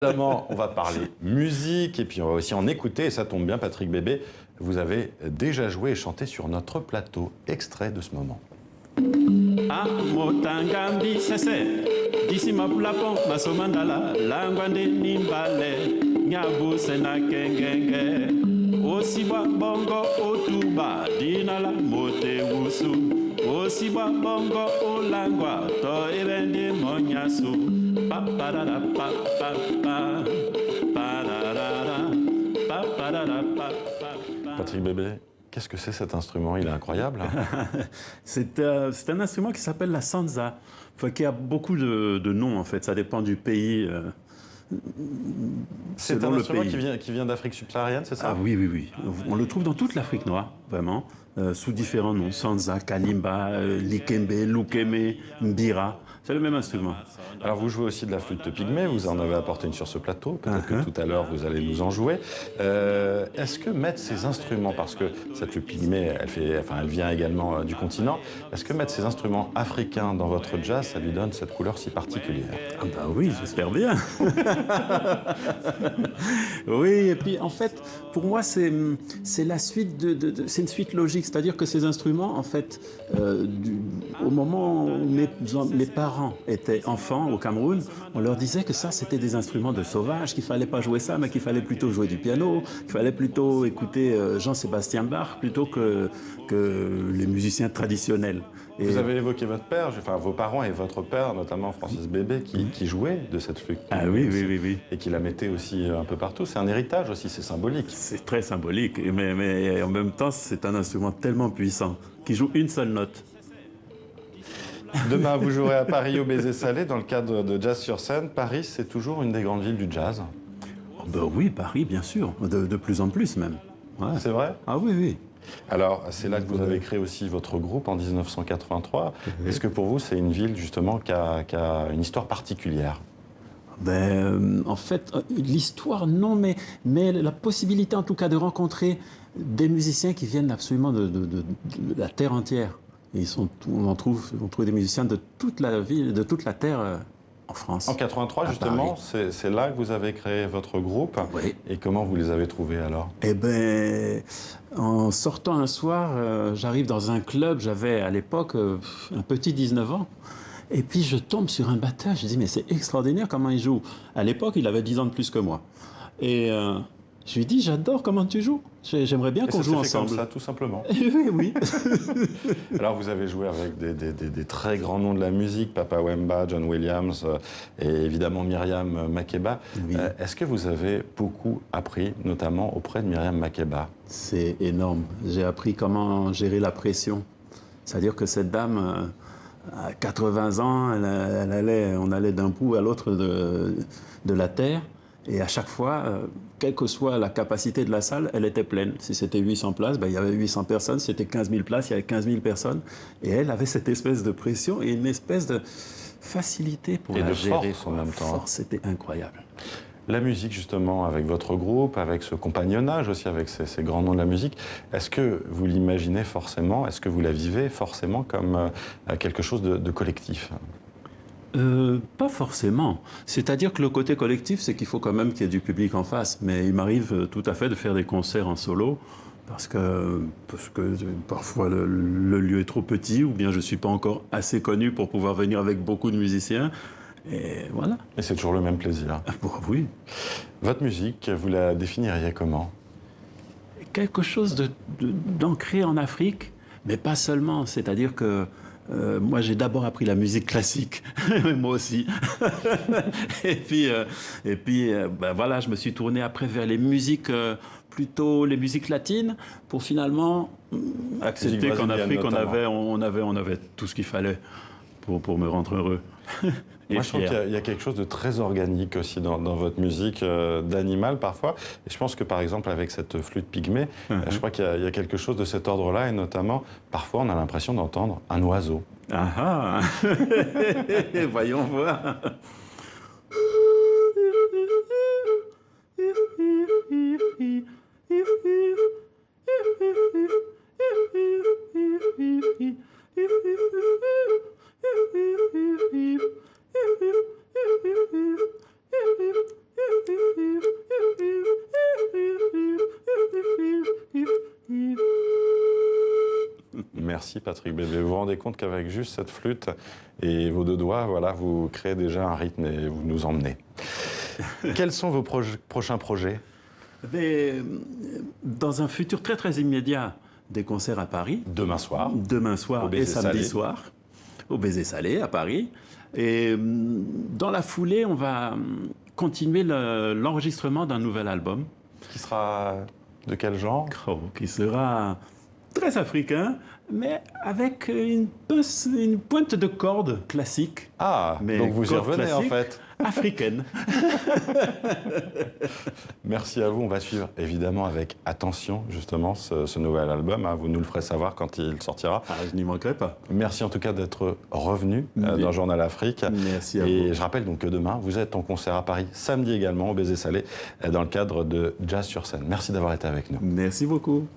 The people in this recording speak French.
Évidemment, on va parler musique et puis on va aussi en écouter. Et ça tombe bien, Patrick Bébé, vous avez déjà joué et chanté sur notre plateau. Extrait de ce moment. Ah, motangambi sese, disi mapulapon, masomandala, langwande nimbale, nyabu sena kengenge, osibwa bongo otuba, dinala mote wusu, osibwa bongo olangwa, to ebendi monyasu, paparara papa, pararara, paparara papa. Patrick Bébé, qu'est-ce que c'est cet instrument? Il est incroyable. C'est un instrument qui s'appelle la sanza, enfin, qui a beaucoup de noms en fait, ça dépend du pays. C'est un instrument qui vient d'Afrique subsaharienne, c'est ça? Ah oui, oui, oui. On le trouve dans toute l'Afrique noire, vraiment, sous différents noms. Sanza, kalimba, likembe, lukeme, mbira. C'est le même instrument. Alors vous jouez aussi de la flûte pygmée, vous en avez apporté une sur ce plateau, peut-être que tout à l'heure vous allez nous en jouer. Est-ce que mettre ces instruments, parce que cette flûte pygmée, elle vient également du continent, est-ce que mettre ces instruments africains dans votre jazz, ça lui donne cette couleur si particulière? Ah bah oui, j'espère bien. Oui, et puis en fait, pour moi, c'est la suite c'est une suite logique, c'est-à-dire que ces instruments, en fait, au moment où mes parents étaient enfants au Cameroun, on leur disait que ça, c'était des instruments de sauvages, qu'il fallait pas jouer ça, mais qu'il fallait plutôt jouer du piano, qu'il fallait plutôt écouter Jean-Sébastien Bach plutôt que les musiciens traditionnels. Et vous avez évoqué votre père, enfin vos parents et votre père, notamment Francis Bébé, qui jouait de cette flûte. Ah oui, oui, oui, oui. Et qui la mettait aussi un peu partout. C'est un héritage aussi, c'est symbolique. C'est très symbolique, mais en même temps, c'est un instrument tellement puissant qui joue une seule note. Demain, vous jouerez à Paris au Baiser Salé dans le cadre de Jazz sur scène. Paris, c'est toujours une des grandes villes du jazz. Oh ben oui, Paris, bien sûr, de plus en plus même. Ouais. C'est vrai? Ah oui, oui. Alors, c'est là que vous avez créé aussi votre groupe en 1983. Est-ce que pour vous, c'est une ville justement qui a une histoire particulière? Ben, en fait, l'histoire, non, mais la possibilité en tout cas de rencontrer des musiciens qui viennent absolument de la terre entière. Et on trouve des musiciens de toute la ville, de toute la terre en France. En 83, justement, c'est là que vous avez créé votre groupe. Oui. Et comment vous les avez trouvés alors? Eh bien, en sortant un soir, j'arrive dans un club, j'avais à l'époque un petit 19 ans. Et puis je tombe sur un batteur, je dis mais c'est extraordinaire comment il joue. À l'époque, il avait 10 ans de plus que moi. Et je lui dis j'adore comment tu joues. J'aimerais bien qu'on joue ensemble. Comme ça, tout simplement. Oui, oui. Alors vous avez joué avec des très grands noms de la musique, Papa Wemba, John Williams et évidemment Myriam Makeba. Oui. Est-ce que vous avez beaucoup appris, notamment auprès de Myriam Makeba? C'est énorme. J'ai appris comment gérer la pression. C'est-à-dire que cette dame... à 80 ans, on allait d'un bout à l'autre de la Terre. Et à chaque fois, quelle que soit la capacité de la salle, elle était pleine. Si c'était 800 places, ben, il y avait 800 personnes. Si c'était 15 000 places, il y avait 15 000 personnes. Et elle avait cette espèce de pression et une espèce de facilité pour la gérer. Force en même temps. C'était incroyable. La musique, justement, avec votre groupe, avec ce compagnonnage aussi, avec ces grands noms de la musique, est-ce que vous l'imaginez forcément, est-ce que vous la vivez forcément comme quelque chose de collectif? Pas forcément. C'est-à-dire que le côté collectif, c'est qu'il faut quand même qu'il y ait du public en face. Mais il m'arrive tout à fait de faire des concerts en solo parce que parfois le lieu est trop petit ou bien je ne suis pas encore assez connu pour pouvoir venir avec beaucoup de musiciens. Et voilà. Et c'est toujours le même plaisir. Bon, oui. Votre musique, vous la définiriez comment? Quelque chose d'ancré en Afrique, mais pas seulement. C'est-à-dire que moi, j'ai d'abord appris la musique classique, moi aussi. et puis ben voilà, je me suis tourné après vers les musiques, plutôt les musiques latines, pour finalement accepter qu'en Afrique, on avait tout ce qu'il fallait pour me rendre heureux. Moi, je trouve qu'il y a quelque chose de très organique aussi dans votre musique, d'animal parfois. Et je pense que, par exemple, avec cette flûte pygmée, je crois qu'il y a quelque chose de cet ordre-là. Et notamment, parfois, on a l'impression d'entendre un oiseau. Ah ah. Voyons voir. Merci Patrick Bébé. Vous vous rendez compte qu'avec juste cette flûte et vos deux doigts, voilà, vous créez déjà un rythme et vous nous emmenez. Quels sont vos prochains projets? Mais, dans un futur très très immédiat, des concerts à Paris. Demain soir. Demain soir et samedi soir, au Baiser Salé à Paris. Et dans la foulée, on va continuer l'enregistrement d'un nouvel album. Qui sera de quel genre? Qui sera très africain, mais avec une pointe de corde classique. Ah, mais donc vous y revenez en fait. Africaine. Merci à vous. On va suivre évidemment avec attention justement ce nouvel album. Vous nous le ferez savoir quand il sortira. Ah, je n'y manquerai pas. Merci en tout cas d'être revenu dans Journal Afrique. Merci à vous. Et je rappelle donc que demain, vous êtes en concert à Paris, samedi également, au Baiser Salé, dans le cadre de Jazz sur scène. Merci d'avoir été avec nous. Merci beaucoup.